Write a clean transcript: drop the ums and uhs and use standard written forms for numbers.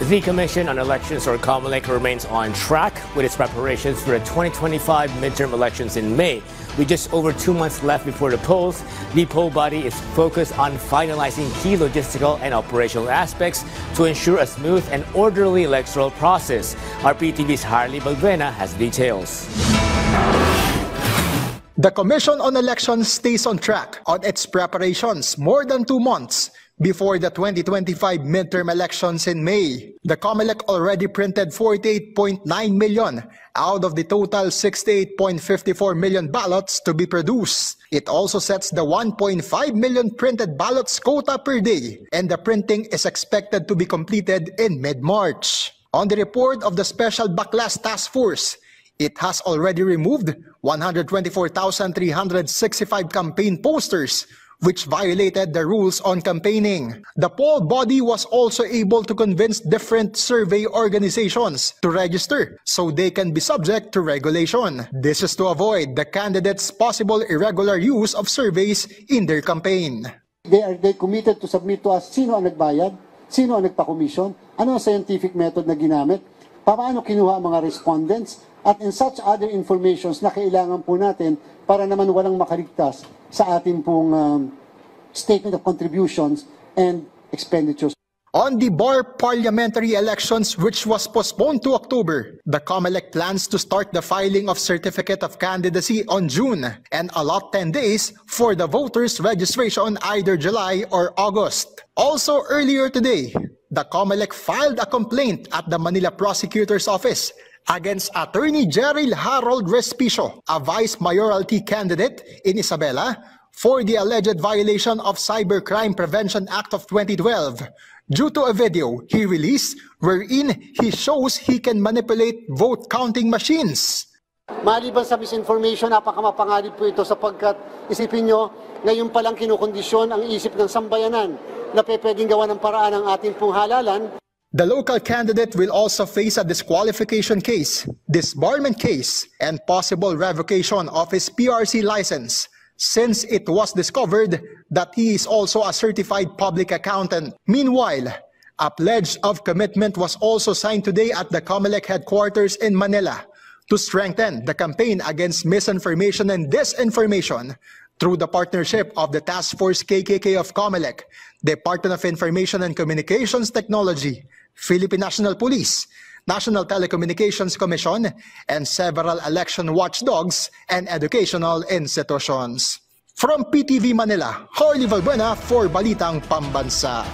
The Commission on Elections, or COMELEC, remains on track with its preparations for the 2025 midterm elections in May. With just over 2 months left before the polls, the poll body is focused on finalizing key logistical and operational aspects to ensure a smooth and orderly electoral process. Our PTV's Harley Balbuena has details. The Commission on Elections stays on track on its preparations more than 2 months before the 2025 midterm elections in May. The COMELEC already printed 48.9 million out of the total 68.54 million ballots to be produced. It also sets the 1.5 million printed ballots quota per day, and the printing is expected to be completed in mid-March. On the report of the Special Backlash Task Force, it has already removed 124,365 campaign posters which violated the rules on campaigning. The poll body was also able to convince different survey organizations to register so they can be subject to regulation. This is to avoid the candidates' possible irregular use of surveys in their campaign. They committed to submit to us sino ang nagbayad, sino ang nagpa-commission, ano ang scientific method na ginamit, paano kinuha ang mga respondents, at in such other informations na kailangan po natin para naman walang makaligtas sa ating pong statement of contributions and expenditures. On the Bar parliamentary elections, which was postponed to October, the COMELEC plans to start the filing of certificate of candidacy on June and allot 10 days for the voters' registration either July or August. Also earlier today, the COMELEC filed a complaint at the Manila Prosecutor's Office against Attorney Jerry Harold Respicio, a vice mayoralty candidate in Isabela, for the alleged violation of Cybercrime Prevention Act of 2012 due to a video he released wherein he shows he can manipulate vote counting machines. Maliban sa misinformation, napakamapanganib po ito sapagkat isipin nyo, ngayon palang kinukondisyon ang isip ng sambayanan na pwedeng gawa ng paraan ang ating pong halalan. The local candidate will also face a disqualification case, disbarment case, and possible revocation of his PRC license, since it was discovered that he is also a certified public accountant. Meanwhile, a pledge of commitment was also signed today at the COMELEC headquarters in Manila to strengthen the campaign against misinformation and disinformation through the partnership of the Task Force KKK of COMELEC, Department of Information and Communications Technology, Philippine National Police, National Telecommunications Commission, and several election watchdogs and educational institutions. From PTV Manila, Harley Balbuena for Balitang Pambansa.